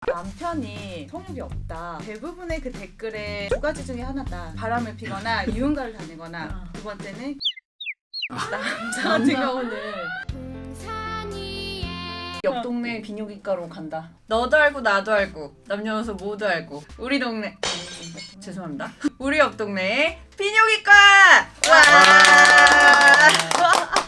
남편이 성욕이 없다. 대부분의 그 댓글에 두 가지 중에 하나다. 바람을 피거나 유흥가를 다니거나 두 번째는 남자 같은 경우는 옆 동네 비뇨기과로 간다. 너도 알고 나도 알고 남녀노소 모두 알고 우리 동네 죄송합니다. 우리 옆 동네에 비뇨기과! 와!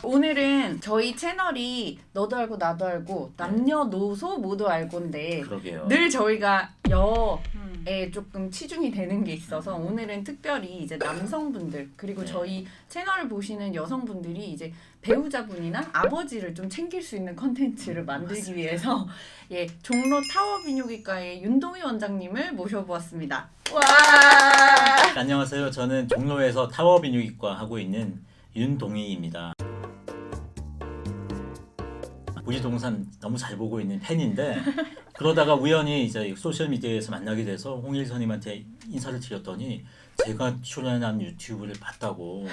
오늘은 저희 채널이 너도 알고 나도 알고 남녀노소 모두 알고인데 그러게요. 늘 저희가 여에 조금 치중이 되는 게 있어서 오늘은 특별히 이제 남성분들 그리고 네. 저희 채널을 보시는 여성분들이 이제 배우자분이나 아버지를 좀 챙길 수 있는 컨텐츠를 만들기 위해서 예 종로 타워 비뇨기과의 윤동희 원장님을 모셔보았습니다. 와! 안녕하세요. 저는 종로에서 타워 비뇨기과 하고 있는 윤동희입니다. 무지동산 너무 잘 보고 있는 팬인데 그러다가 우연히 이제 소셜 미디어에서 만나게 돼서 홍일선님한테 인사를 드렸더니 제가 출연한 유튜브를 봤다고.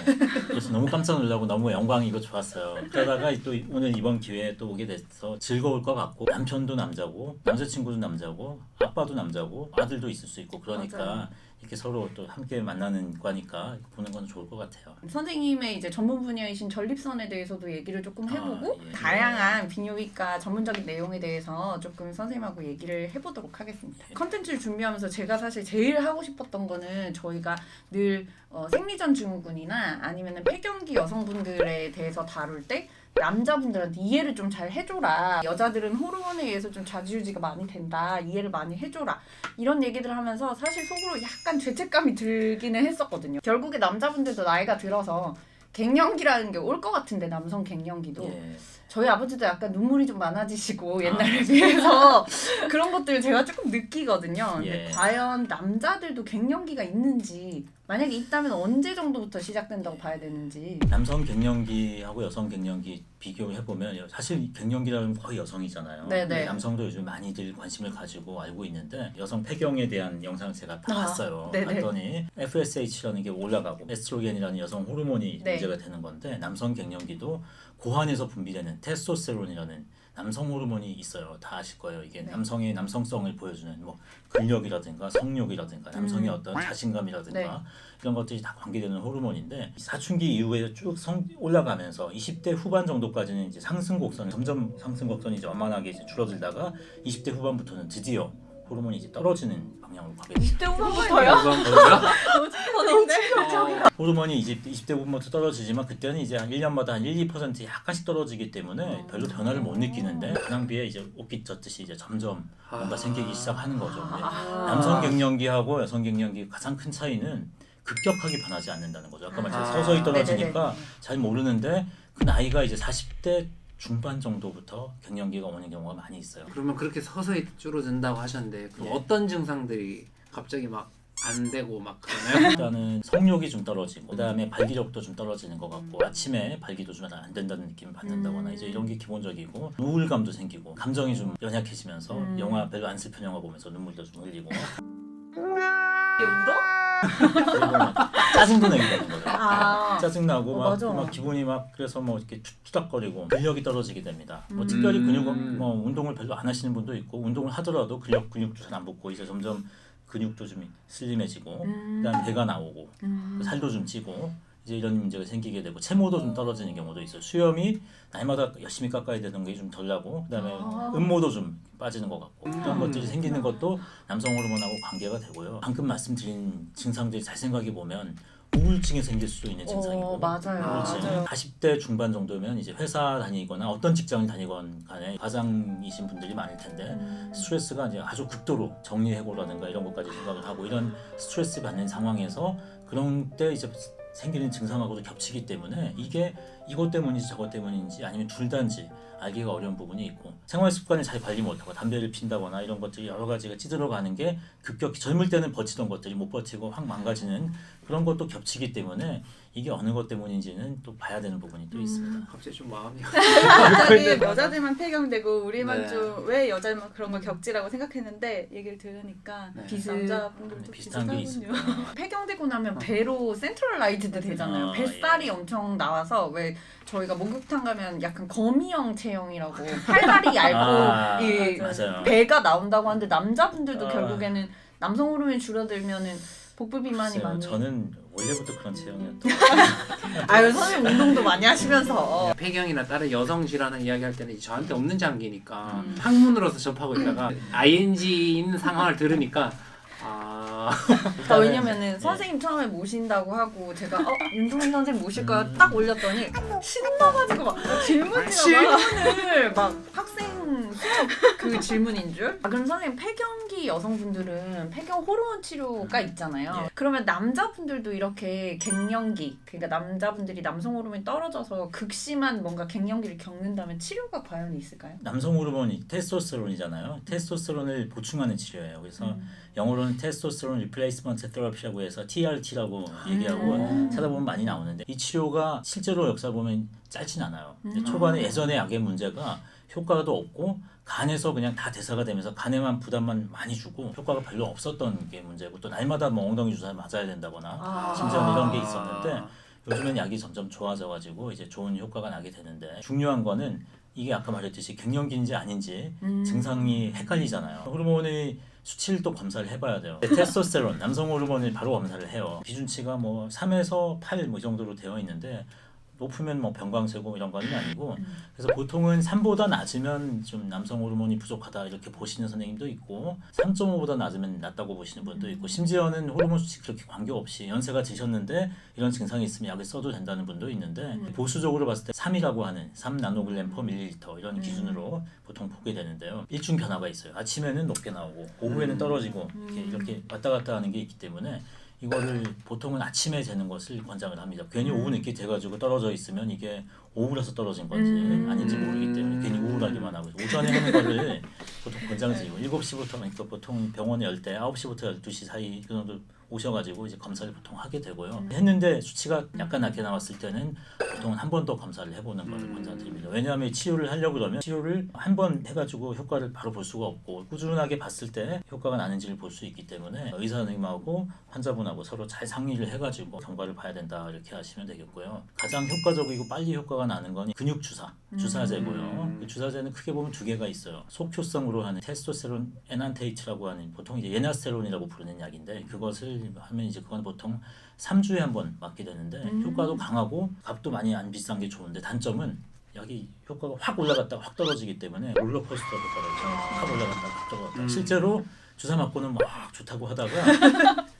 그래서 너무 깜짝 놀라고 너무 영광이고 좋았어요. 그러다가 또 오늘 이번 기회에 또 오게 돼서 즐거울 것 같고 남편도 남자고 남자친구도 남자고 아빠도 남자고 아들도 있을 수 있고 그러니까 맞아요. 이렇게 서로 또 함께 만나는 거니까 보는 건 좋을 것 같아요. 선생님의 이제 전문 분야이신 전립선에 대해서도 얘기를 조금 해보고 예. 다양한 비뇨기과 전문적인 내용에 대해서 조금 선생님하고 얘기를 해보도록 하겠습니다. 컨텐츠를 준비하면서 제가 사실 제일 하고 싶었던 거는 저희가 늘 생리전 증후군이나 아니면은 폐경기 여성분들에 대해서 다룰 때 남자분들한테 이해를 좀 잘 해줘라. 여자들은 호르몬에 의해서 좀 좌지우지가 많이 된다. 이해를 많이 해줘라. 이런 얘기들 하면서 사실 속으로 약간 죄책감이 들기는 했었거든요. 결국에 남자분들도 나이가 들어서 갱년기라는 게 올 것 같은데 남성 갱년기도 예. 저희 아버지도 약간 눈물이 좀 많아지시고 옛날에 비해서 그런 것들을 제가 조금 느끼거든요. 근데 예. 과연 남자들도 갱년기가 있는지 만약에 있다면 언제 정도부터 시작된다고 봐야 되는지. 남성 갱년기하고 여성 갱년기 비교를 해보면 사실 갱년기라는 건 거의 여성이잖아요. 네네. 근데 남성도 요즘 많이들 관심을 가지고 알고 있는데 여성 폐경에 대한 영상을 제가 다 봤어요. 네네. 봤더니 FSH라는 게 올라가고 에스트로겐이라는 여성 호르몬이 네. 문제가 되는 건데 남성 갱년기도 고환에서 분비되는 테스토스테론이라는 남성 호르몬이 있어요. 다 아실 거예요. 이게 네. 남성의 남성성을 보여주는 뭐 근력이라든가 성욕이라든가 남성의 어떤 자신감이라든가 네. 이런 것들이 다 관계되는 호르몬인데 사춘기 이후에 쭉 올라가면서 20대 후반 정도까지는 이제 점점 상승 곡선이 이제 완만하게 이제 줄어들다가 20대 후반부터는 드디어 호르몬이 이제 떨어지는 방향으로 가게 됩니다. 20대 후반부터요? 호르몬이 이제 20대 후반부터 떨어지지만 그때는 이제 한 1년마다 한 1, 2% 약간씩 떨어지기 때문에 별로 변화를 못 느끼는데 그낭비에 이제 옷깃 젖듯이 이제 점점 뭔가 생기기 시작하는 거죠. 근데 남성 갱년기하고 여성 갱년기 가장 큰 차이는 급격하게 변하지 않는다는 거죠. 아까 말씀 서서히 떨어지니까 잘 모르는데 그 나이가 이제 40대 중반 정도부터 갱년기가 오는 경우가 많이 있어요. 그러면 그렇게 서서히 줄어든다고 하셨는데 그럼 예. 어떤 증상들이 갑자기 막 안 되고 막 그러나요? 일단은 성욕이 좀 떨어지고 그다음에 발기력도 좀 떨어지는 것 같고 아침에 발기도 좀 안 된다는 느낌을 받는다거나 이제 이런 게 기본적이고 우울감도 생기고 감정이 좀 연약해지면서 영화 별로 안 슬픈 영화 보면서 눈물도 좀 흘리고 울어? 그리고 막 짜증도 내게 되는 거죠. 아. 짜증나고 맞아. 막 기분이 막 그래서 뭐 이렇게 투닥거리고 근력이 떨어지게 됩니다. 뭐 특별히 근육 뭐 운동을 별로 안 하시는 분도 있고 운동을 하더라도 근육도 잘 안 붙고 이제 점점 근육도 좀 슬림해지고 그다음에 배가 나오고 살도 좀 찌고 이제 이런 문제가 생기게 되고 체모도 좀 떨어지는 경우도 있어요. 수염이 날마다 열심히 깎아야 되는 게 좀 덜 나고 그다음에 음모도 좀 빠지는 것 같고 이런 것들이 생기는 것도 남성 호르몬하고 관계가 되고요. 방금 말씀드린 증상들이 잘 생각해 보면 우울증이 생길 수도 있는 증상이고 맞아요. 우울증. 맞아요. 40대 중반 정도면 이제 회사 다니거나 어떤 직장을 다니건 간에 과장이신 분들이 많을 텐데 스트레스가 이제 아주 극도로 정리해고라든가 이런 것까지 생각을 하고 이런 스트레스 받는 상황에서 그런 때 이제 생기는 증상하고도 겹치기 때문에 이게 이것 때문인지 저것 때문인지 아니면 둘 다인지 알기가 어려운 부분이 있고 생활 습관을 잘 관리 못하고 담배를 핀다거나 이런 것들이 여러 가지가 찌들어 가는 게 급격히 젊을 때는 버티던 것들이 못 버티고 확 망가지는 그런 것도 겹치기 때문에 이게 어느 것 때문인지는 또 봐야 되는 부분이 또 있습니다. 갑자기 좀 마음이 갑자기 여자들만 폐경되고 우리만 네. 좀 왜 여자만 그런 걸 겪지라고 생각했는데 얘기를 들으니까 네. 남자분들도 비슷한 게 비슷하군요. 있습니다. 폐경되고 나면 배로 센트럴라이즈드 되잖아요. 아, 뱃살이 예. 엄청 나와서 왜 저희가 목욕탕 가면 약간 거미형 체형이라고 팔다리 얇고 이 맞아요. 배가 나온다고 하는데 남자분들도 아. 결국에는 남성 호르몬이 줄어들면은 복부 비만이 글쎄요, 많이. 저는 원래부터 그런 체형이었던 아유 선생님 운동도 많이 하시면서. 폐경이나 다른 여성 질환을 이야기할 때는 저한테 없는 장기니까 음. 학문으로서 접하고 있다가 ing 있는 상황을 들으니까 왜냐면은 선생님 처음에 모신다고 하고 제가 윤종민 선생님 모실 거야 딱 올렸더니 신나가지고 막 질문을 막 학생 수업 그 질문인 줄. 그럼 선생님 폐경기 여성분들은 폐경 호르몬 치료가 있잖아요. 예. 그러면 남자분들도 이렇게 갱년기 그러니까 남자분들이 남성 호르몬이 떨어져서 극심한 뭔가 갱년기를 겪는다면 치료가 과연 있을까요? 남성 호르몬이 테스토스테론이잖아요. 테스토스테론을 보충하는 치료예요. 그래서 영어로는 테스토스테론 리플레이스먼트 테라피라고 해서 TRT라고 얘기하고 찾아보면 많이 나오는데 이 치료가 실제로 역사 보면 짧진 않아요. 근데 초반에 예전에 약의 문제가 효과도 없고 간에서 그냥 다 대사가 되면서 간에만 부담만 많이 주고 효과가 별로 없었던 게 문제고 또 날마다 뭐 엉덩이 주사 맞아야 된다거나 심지어 이런 게 있었는데 요즘엔 약이 점점 좋아져가지고 이제 좋은 효과가 나게 되는데 중요한 거는 이게 아까 말했듯이 갱년기인지 아닌지 증상이 헷갈리잖아요. 호르몬의 수치를 또 검사를 해봐야 돼요. 테스토스테론, 남성 호르몬을 바로 검사를 해요. 기준치가 뭐 3에서 8 뭐 이 정도로 되어 있는데 높으면 뭐 병광세고 이런 건 아니고 그래서 보통은 3보다 낮으면 좀 남성 호르몬이 부족하다 이렇게 보시는 선생님도 있고 3.5보다 낮으면 낮다고 보시는 분도 있고 심지어는 호르몬 수치 그렇게 관계없이 연세가 드셨는데 이런 증상이 있으면 약을 써도 된다는 분도 있는데 보수적으로 봤을 때 3이라고 하는 3나노글램 퍼 밀리리터 이런 기준으로 보통 보게 되는데요. 일중 변화가 있어요. 아침에는 높게 나오고 오후에는 떨어지고 이렇게 왔다 갔다 하는 게 있기 때문에 이거를 보통은 아침에 재는 것을 권장을 합니다. 괜히 오후 늦게 돼가지고 떨어져 있으면 이게 오후라서 떨어진 건지 아닌지 모르기 때문에 괜히 우울하기만 하고 오전에 하는 거를 보통 권장드리고 7시부터 그러니까 보통 병원에 열 때 9시부터 12시 사이 그 정도 오셔가지고 이제 검사를 보통 하게 되고요. 했는데 수치가 약간 낮게 나왔을 때는 보통 한 번 더 검사를 해보는 것을 권장드립니다. 왜냐하면 치료를 하려고 그러면 치료를 한 번 해가지고 효과를 바로 볼 수가 없고 꾸준하게 봤을 때 효과가 나는지를 볼 수 있기 때문에 의사 선생님하고 환자분하고 서로 잘 상의를 해가지고 경과를 봐야 된다 이렇게 하시면 되겠고요. 가장 효과적이고 빨리 효과가 나는 건 근육 주사, 주사제고요. 그 주사제는 크게 보면 두 개가 있어요. 속효성으로 하는 테스토스테론 에난테이트라고 하는 보통 이제 예나스테론이라고 부르는 약인데 그것을 하면 이제 그건 보통 3주에 한 번 맞게 되는데 효과도 강하고 값도 많이 안 비싼 게 좋은데 단점은 약이 효과가 확 올라갔다가 확 떨어지기 때문에 롤러코스터 효과를 확 올라갔다가 확 떨어졌다. 실제로 주사 맞고는 막 좋다고 하다가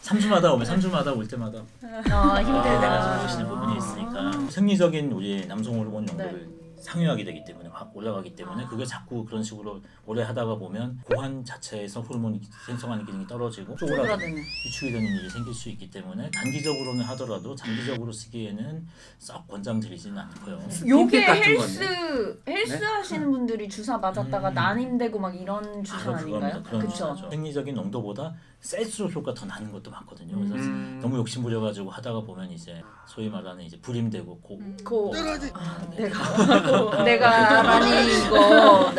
3주마다 오면 3주마다 올 때마다 힘들다. 보시는 부분이 있으니까 생리적인 우리 남성 호르몬 용도를 상회하게 되기 때문에 확 올라가기 때문에 그게 자꾸 그런 식으로 오래 하다가 보면 고환 자체에서 호르몬이 생성하는 기능이 떨어지고 쪼그라드는 위축이 되는 일이 생길 수 있기 때문에 단기적으로는 하더라도 장기적으로 쓰기에는 썩 권장드리지는 않고요. 요게 같은 헬스 하시는 분들이 주사 맞았다가 난임되고 막 이런 주사 바로 아닌가요? 그겁니다. 그런 그쵸? 주사죠. 생리적인 농도보다 셀수록 효과 더 나는 것도 많거든요. 그래서 너무 욕심 부려가지고 하다가 보면 이제 소위 말하는 이제 불임되고 내가 많이 이거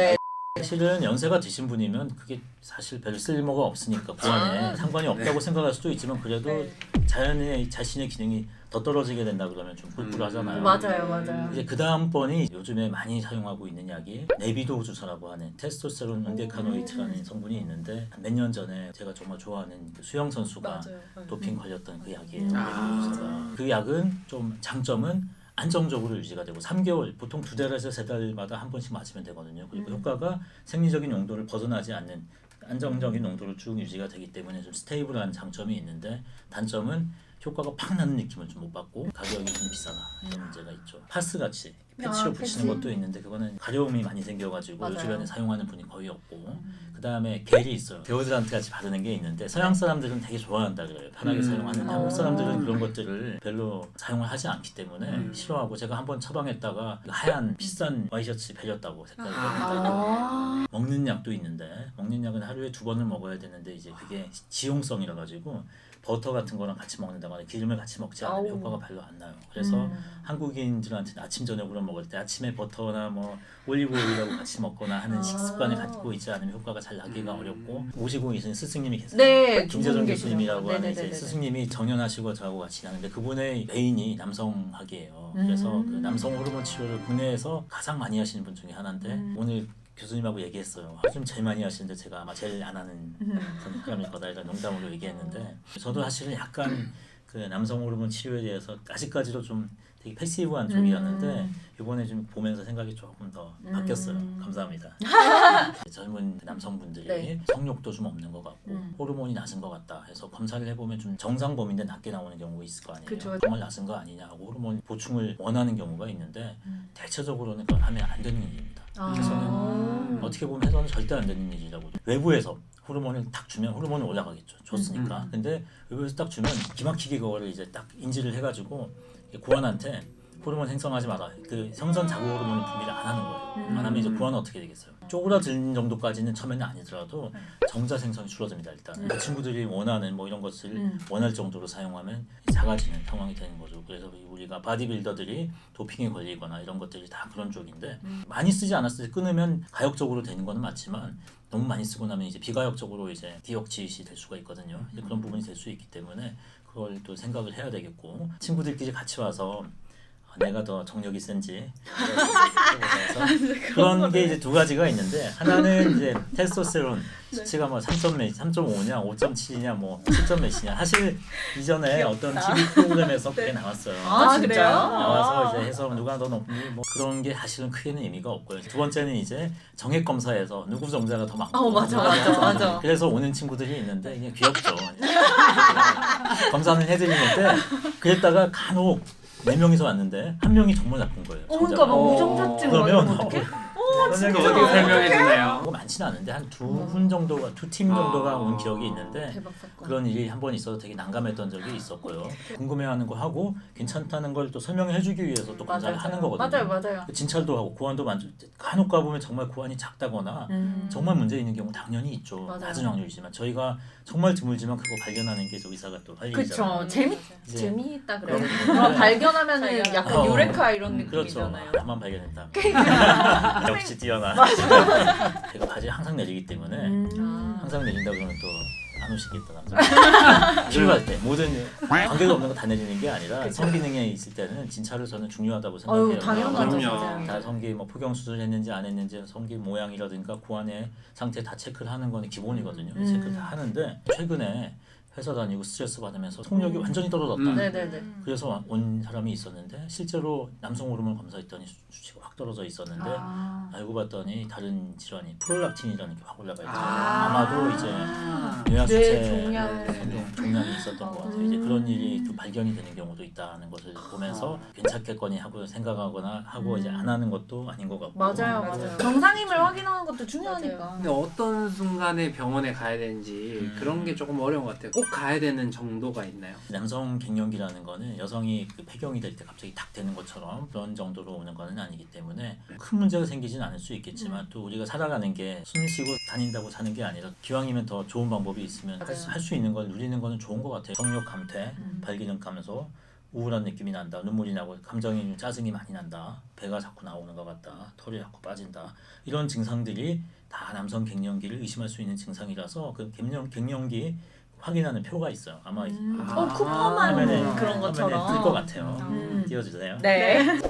사실은 연세가 드신 분이면 그게 사실 별 쓸모가 없으니까 보안에 상관이 없다고 생각할 수도 있지만 그래도 자신의 기능이 더 떨어지게 된다 그러면 좀 뿔뿔하잖아요. 맞아요. 이제 그 다음번이 요즘에 많이 사용하고 있는 약이 네비도 주사라고 하는 테스토스테론 은데카노이트라는 성분이 있는데 몇 년 전에 제가 정말 좋아하는 그 수영 선수가 도핑 걸렸던 그 약이에요. 네비도 주사가. 그 약은 좀 장점은 안정적으로 유지가 되고 3개월 보통 2달에서 3달마다 한 번씩 맞으면 되거든요. 그리고 효과가 생리적인 용도를 벗어나지 않는 안정적인 농도로 쭉 유지가 되기 때문에 좀 스테이블한 장점이 있는데 단점은 효과가 팍 나는 느낌을 좀 못 받고 가격이 좀 비싸다 이런 문제가 있죠. 파스같이 패치로 붙이는 것도 있는데 그거는 가려움이 많이 생겨가지고 요즘에는 사용하는 분이 거의 없고 그 다음에 겔이 있어요. 데오드란트 같이 바르는 게 있는데 서양 사람들은 되게 좋아한다 그래요. 편하게 사용하는데 한국 사람들은 그런 것들을 별로 사용을 하지 않기 때문에 싫어하고 제가 한번 처방했다가 하얀 비싼 와이셔츠 배렸다고 색깔이 먹는 약도 있는데 먹는 약은 하루에 2번을 먹어야 되는데 이제 그게 지용성이라 가지고 버터 같은 거랑 같이 먹는다거나 기름을 같이 먹지 않으면 효과가 별로 안 나요. 그래서 한국인들한테는 아침 저녁으로 걸 먹을 때 아침에 버터나 뭐 올리브 오일하고 같이 먹거나 하는 식습관을 갖고 있지 않으면 효과가 잘 나기가 어렵고 모시고 계신 스승님이 계세요. 네, 김재정 계시죠. 교수님이라고 하는 이제 네네네네. 스승님이 정년하시고 저하고 같이 하는데 그분의 메인이 남성학이에요. 그래서 그 남성 호르몬 치료를 국내에서 가장 많이 하시는 분 중에 하나인데 오늘 교수님하고 얘기했어요. 좀 제일 많이 하시는데 제가 아마 제일 안 하는 사람일 거다 이런 농담으로 얘기했는데 저도 사실은 약간 그 남성 호르몬 치료에 대해서 아직까지도 좀 되게 패시브한 쪽이었는데 이번에 좀 보면서 생각이 조금 더 바뀌었어요. 감사합니다. 젊은 남성분들이 네. 성욕도 좀 없는 것 같고 호르몬이 낮은 것 같다 해서 검사를 해보면 좀 정상 범위인데 낮게 나오는 경우가 있을 거 아니에요. 그쵸. 정말 낮은 거 아니냐 하고 호르몬 보충을 원하는 경우가 있는데 대체적으로는 그건 하면 안 되는 일입니다. 어떻게 보면 해서는 절대 안 되는 일이라고. 외부에서 호르몬을 딱 주면 호르몬은 올라가겠죠. 줬으니까. 근데 외부에서 딱 주면 기막히게 그거를 이제 딱 인지를 해가지고 고환한테 호르몬 생성하지 마라. 그 생선 자구 호르몬을 분비를 안 하는 거예요. 안 하면 이제 고환은 어떻게 되겠어요? 쪼그라드는 정도까지는 처음에는 아니더라도 정자 생성이 줄어듭니다. 일단 그 친구들이 원하는 뭐 이런 것을 원할 정도로 사용하면 작아지는 상황이 되는 거죠. 그래서 우리가 바디빌더들이 도핑에 걸리거나 이런 것들이 다 그런 쪽인데 많이 쓰지 않았을 때 끊으면 가역적으로 되는 거는 맞지만 너무 많이 쓰고 나면 이제 비가역적으로 이제 디옥치읓이 될 수가 있거든요. 이제 그런 부분이 될 수 있기 때문에 그걸 또 생각을 해야 되겠고 친구들끼리 같이 와서 내가 더 정력이 센지 그런 게 이제 두 가지가 있는데 하나는 이제 테스토스테론 수치가 뭐 3점 몇, 3.5냐, 5.7이냐, 뭐 7점 몇이냐. 사실 이전에 어떤 TV 프로그램에서 그게 나왔어요. 아, 진짜요? 나와서 이제 해서 누가 더 높니 뭐 그런 게 사실은 크게는 의미가 없고요. 두 번째는 이제 정액 검사에서 누구 정자가 더 많고 맞아. 그래서 오는 친구들이 있는데 이게 귀엽죠. 검사는 해드리는데 그랬다가 간혹 4명이서 왔는데 한 명이 정말 나쁜 거예요. 그러니까 막 우정자증 막 이런 그러면 거 어떡해? 선생님 그거 어떻게 설명해 주나요? 그거 많지는 않은데 한 두 분 정도가 두 팀 정도가 온 기억이 있는데 대박 사건. 그런 일이 한 번 있어서 되게 난감했던 적이 있었고요. 궁금해하는 거 하고 괜찮다는 걸 또 설명해 해주기 위해서 또 검사를 하는 거거든요. 맞아요. 진찰도 하고 고환도 간혹 가보면 정말 고환이 작다거나 정말 문제 있는 경우 당연히 있죠. 맞아요. 낮은 확률이지만 저희가 정말 드물지만 그거 발견하는 게 저 의사가 또 할 일이잖아요. 그쵸. 이제 재미있다 그래요. 그런 발견하면은 약간 어. 유레카 이런 그렇죠. 느낌이잖아요. 나만 발견했다. 역시 뛰어나. 제가 바지 항상 내리기 때문에 항상 내린다 그러면 또 안 오시겠다 남자. 출발 때 모든 관계가 없는 거 다 내리는 게 아니라 성기능에 있을 때는 진찰을 저는 중요하다고 생각해요. 당연하죠. 그럼요. 다 성기 뭐 포경 수술했는지 안 했는지 성기 모양이라든가 고환의 상태 다 체크를 하는 거는 기본이거든요. 체크를 다 하는데 최근에 회사 다니고 스트레스 받으면서 속력이 완전히 떨어졌다. 네네네. 그래서 온 사람이 있었는데 실제로 남성 호르몬 검사했더니 수치가 확 떨어져 있었는데 알고 봤더니 다른 질환이 프롤락틴이라는 게 확 올라가 있죠. 아마도 이제 뇌하수체 종양이 있었던 것 같아요. 이제 그런 일이 좀 발견이 되는 경우도 있다는 것을 보면서 괜찮겠거니 하고 생각하거나 하고 이제 안 하는 것도 아닌 것 같고. 맞아요. 정상임을 확인하는 것도 중요하니까. 근데 어떤 순간에 병원에 가야 되는지 그런 게 조금 어려운 것 같아요. 꼭 가야 되는 정도가 있나요? 남성 갱년기라는 거는 여성이 그 폐경이 될 때 갑자기 탁 되는 것처럼 그런 정도로 오는 거는 아니기 때문에 큰 문제가 생기진 않을 수 있겠지만 또 우리가 살아가는 게 숨 쉬고 다닌다고 사는 게 아니라 기왕이면 더 좋은 방법이 있으면 할 수 있는 걸 누리는 거는 좋은 것 같아요. 성욕 감퇴, 발기능 감소, 우울한 느낌이 난다, 눈물이 나고 감정이 짜증이 많이 난다, 배가 자꾸 나오는 것 같다, 털이 자꾸 빠진다 이런 증상들이 다 남성 갱년기를 의심할 수 있는 증상이라서 그 갱년기 확인하는 표가 있어요. 아마 쿠퍼만 화면에 그런 것처럼. 뜰 것 같아요. 띄워주세요. 네.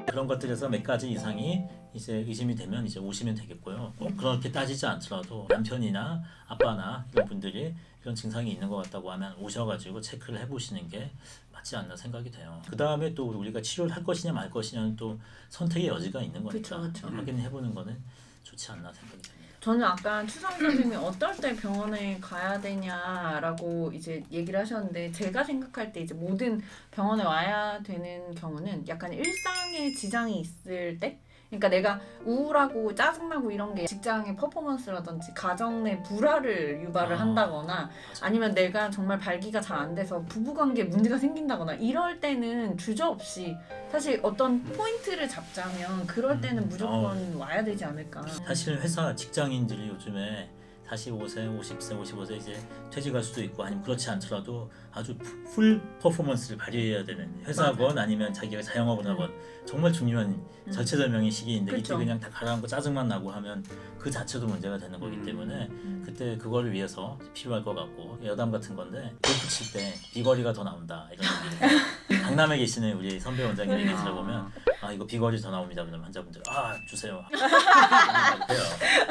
그런 것들에서 몇 가지 이상이 이제 의심이 되면 이제 오시면 되겠고요. 꼭 그렇게 따지지 않더라도 남편이나 아빠나 이런 분들이 이런 증상이 있는 것 같다고 하면 오셔가지고 체크를 해보시는 게 맞지 않나 생각이 돼요. 그 다음에 또 우리가 치료를 할 것이냐 말 것이냐는 또 선택의 여지가 있는 거니까 그쵸. 확인해보는 거는 좋지 않나 생각이 됩니다. 저는 아까 추성 선생님이 어떨 때 병원에 가야 되냐라고 이제 얘기를 하셨는데 제가 생각할 때 이제 모든 병원에 와야 되는 경우는 약간 일상에 지장이 있을 때 그러니까 내가 우울하고 짜증나고 이런 게 직장의 퍼포먼스라든지 가정 내 불화를 유발을 한다거나 아니면 내가 정말 발기가 잘 안 돼서 부부관계에 문제가 생긴다거나 이럴 때는 주저없이 사실 어떤 포인트를 잡자면 그럴 때는 무조건 와야 되지 않을까. 사실 회사 직장인들이 요즘에 45세, 50세, 55세 이제 퇴직할 수도 있고 아니면 그렇지 않더라도 아주 풀 퍼포먼스를 발휘해야 되는 회사건 아니면 자기가 자영업을 하건 정말 중요한 절체절명의 시기인데 그쵸. 이때 그냥 다 가라앉고 짜증만 나고 하면 그 자체도 문제가 되는 거기 때문에 그때 그거를 위해서 필요할 것 같고 여담 같은 건데 골프 칠 때 비거리가 더 나온다 이런 얘기 강남에 계시는 우리 선배 원장님 얘기 들어보면 아 이거 비거리 더 나옵니다 그러면 환자분들 아 주세요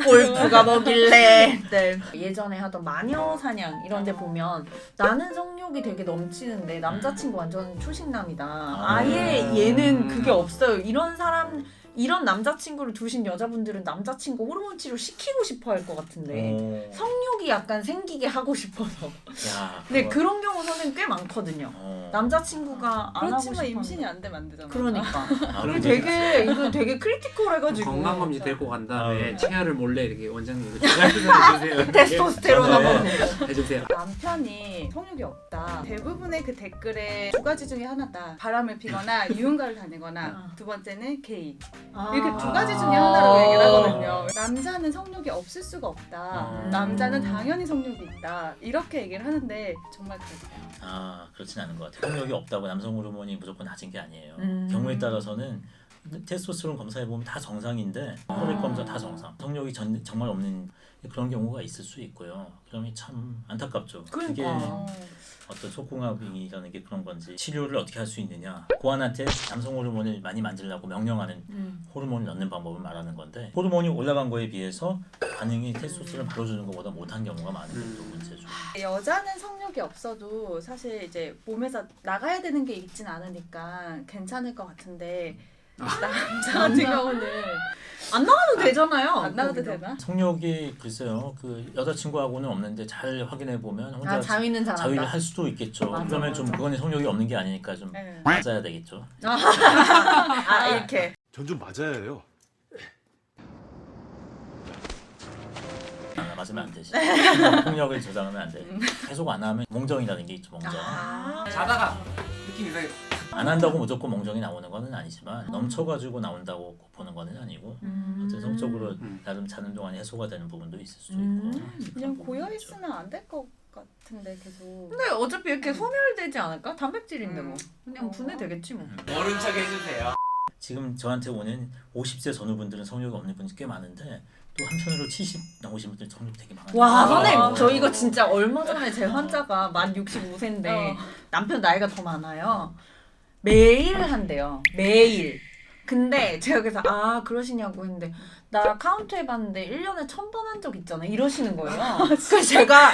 골프가 뭐길래. 네. 예전에 하던 마녀 사냥 이런 데 보면 나는 성욕이 되게 넘치는데 남자친구 완전 초식남이다. 아예 얘는 그게 없어요. 이런 남자친구를 두신 여자분들은 남자친구 호르몬 치료 시키고 싶어 할 것 같은데 성욕이 약간 생기게 하고 싶어서. 야, 근데 그거- 그런 경우 선생님 꽤 많거든요. 남자친구가 안 하고 그렇지만 싶어. 임신이 안 되면 안 되잖아. 그러니까. 아, 그리고 근데 이거 되게 크리티컬해가지고. 건강검진 데리고 간 다음에 아. 체하를 몰래 이렇게 원장님 이거 해주세요. 테스토스테론 네. 한번. 해주세요. 남편이 성욕이 없다. 대부분의 그 댓글에 두 가지 중에 하나다. 바람을 피거나 유흥가를 다니거나 두 번째는 게이. 이렇게 두 가지 중에 하나라고 얘기를 하거든요. 남자는 성욕이 없을 수가 없다. 남자는 당연히 성욕이 있다. 이렇게 얘기를 하는데 정말 그렇대요. 아 그렇진 않은 것 같아요. 성욕이 없다고 남성 호르몬이 무조건 낮은 게 아니에요. 음. 경우에 따라서는 테스토스테론 검사해 보면 다 정상인데 혈액 검사 다 정상. 성욕이 정말 없는 그런 경우가 있을 수 있고요. 그러면 참 안타깝죠. 그게 그러니까. 어떤 속궁합이라는 게 그런 건지 치료를 어떻게 할 수 있느냐. 고환한테 남성 호르몬을 많이 만들라고 명령하는 호르몬을 넣는 방법을 말하는 건데 호르몬이 올라간 거에 비해서 반응이 테스토스테론을 불어주는 것보다 못한 경우가 많은 게 또 문제죠. 여자는 성욕이 없어도 사실 이제 몸에서 나가야 되는 게 있진 않으니까 괜찮을 것 같은데 남자 같은 경우는 안 나가도 되잖아요. 안 나가도 거기서. 되나? 성욕이 글쎄요. 그 여자친구하고는 없는데 잘 확인해 보면 혼자 자위는 잘한다. 자위를 할 수도 있겠죠. 맞아, 그러면 좀 맞아. 그거는 성욕이 없는 게 아니니까 좀 네. 맞아야 되겠죠. 이렇게. 전 좀 맞아야 해요. 맞으면 안 되지. 폭력을 조장하면 안 돼. 계속 안 하면 몽정이라는 게 있죠. 몽정. 자다가 느낌 이상해. 안 한다고 무조건 몽정이 나오는 거는 아니지만 넘쳐가지고 나온다고 보는 거는 아니고 어쨌든 성적으로 나름 자는 동안에 해소가 되는 부분도 있을 수도 있고. 그냥 고여 있으면 안 될 것 같은데 계속. 근데 어차피 이렇게 소멸되지 않을까? 단백질인데 뭐. 그냥 어. 분해되겠지 뭐. 모른 척 해주세요. 지금 저한테 오는 50세 전후분들은 성욕이 없는 분이 꽤 많은데 또 한편으로 70 나오신 분들 성욕 되게 많아요. 와, 선생님, 아. 저 이거 진짜 얼마 전에 제 환자가 만 65세인데 어. 남편 나이가 더 많아요. 매일 한대요. 매일. 근데 제가 그래서 그러시냐고 했는데 나 카운트 해봤는데 1년에 1000번 한 적 있잖아 이러시는 거예요. 그래서 제가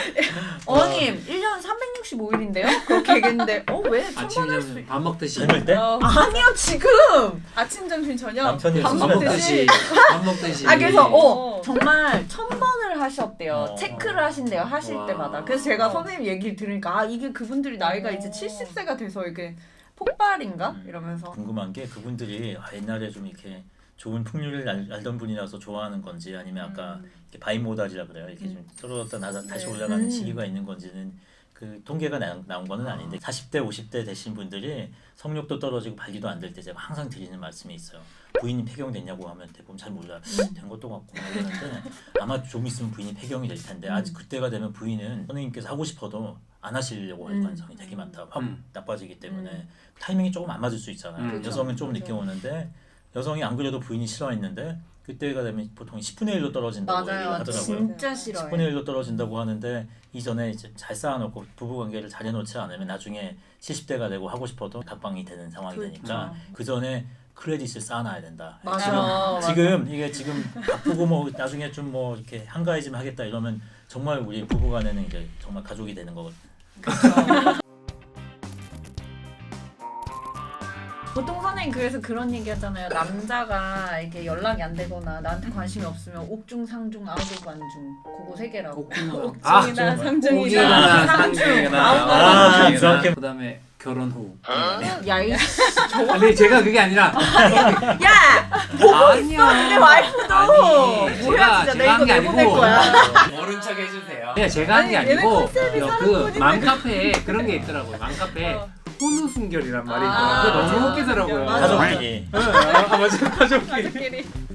어머님 1년 365일인데요? 그렇게 얘기했는데 왜 1000번 할 수 아침에 밥 먹듯이. 젊을 때 아니요 지금 아침, 점심, 저녁 남편이 밥 수술할 밥 때 먹듯이. 먹듯이. 그래서 어. 정말 1000번을 하셨대요. 어. 체크를 하신대요. 하실 와. 때마다. 그래서 제가 선생님 얘기를 들으니까 이게 그분들이 나이가 이제 70세가 돼서 이게 폭발인가? 이러면서 궁금한 게 그분들이 옛날에 좀 이렇게 좋은 풍류를 알던 분이라서 좋아하는 건지 아니면 아까 이렇게 바이모달이라 그래요. 이렇게 좀 떨어졌다 다시 네. 올라가는 시기가 있는 건지는 그 통계가 나온 거는 아닌데 40대 50대 되신 분들이 성욕도 떨어지고 발기도 안 될 때 제가 항상 드리는 말씀이 있어요. 부인이 폐경됐냐고 하면 대부분 잘 몰라요. 된 것도 같고 그러는데 아마 좀 있으면 부인이 폐경이 될 텐데 아직 그때가 되면 부인은 선생님께서 하고 싶어도 안 하시려고 할 가능성이 되게 많다. 확 나빠지기 때문에 타이밍이 조금 안 맞을 수 있잖아요. 그렇죠. 여성은 좀 그렇죠. 늦게 오는데 여성이 안 그래도 부인이 싫어했는데 그때가 되면 보통 10분의 1로 떨어진다고 얘기를 맞아요. 하더라고요. 진짜 싫어요. 10분의 1로 떨어진다고 하는데 이전에 이제 잘 쌓아놓고 부부관계를 잘 해놓지 않으면 나중에 70대가 되고 하고 싶어도 각방이 되는 상황이 되니까 그 전에 크레딧을 쌓아놔야 된다. 맞아요. 지금 이게 지금 바쁘고 뭐 나중에 좀 뭐 이렇게 한가해지면 하겠다 이러면 정말 우리 부부간에는 이제 정말 가족이 되는 거거든요. 보통 선생님 그래서 그런 얘기 하잖아요. 남자가 이렇게 연락이 안 되거나 나한테 관심이 없으면 옥중, 상중, 아우중, 관중 그거 세 개라고. 옥중이나 상중이나 옥중이나 상중, 상중이나 아, 정확해. 그다음에 결혼 후. 야, 이 근데 제가 그게 아니라 야! 보고 있어, 내 와이프도! 뭐야, 진짜 내 이거 한 게 내보낼 아니고 거야. 모른 척 해주세요. 그냥 제가 한 게 아니, 얘네 아니고 컨셉이 그 사랑꾼인데. 맘카페에 그런 게 있더라고요. 맘카페에 혼우순결이란 말이 있더라고요. 아, 그거 너무 맞아. 웃기더라고요. 맞아. 가족끼리 맞아. 가족끼리. 가족끼리.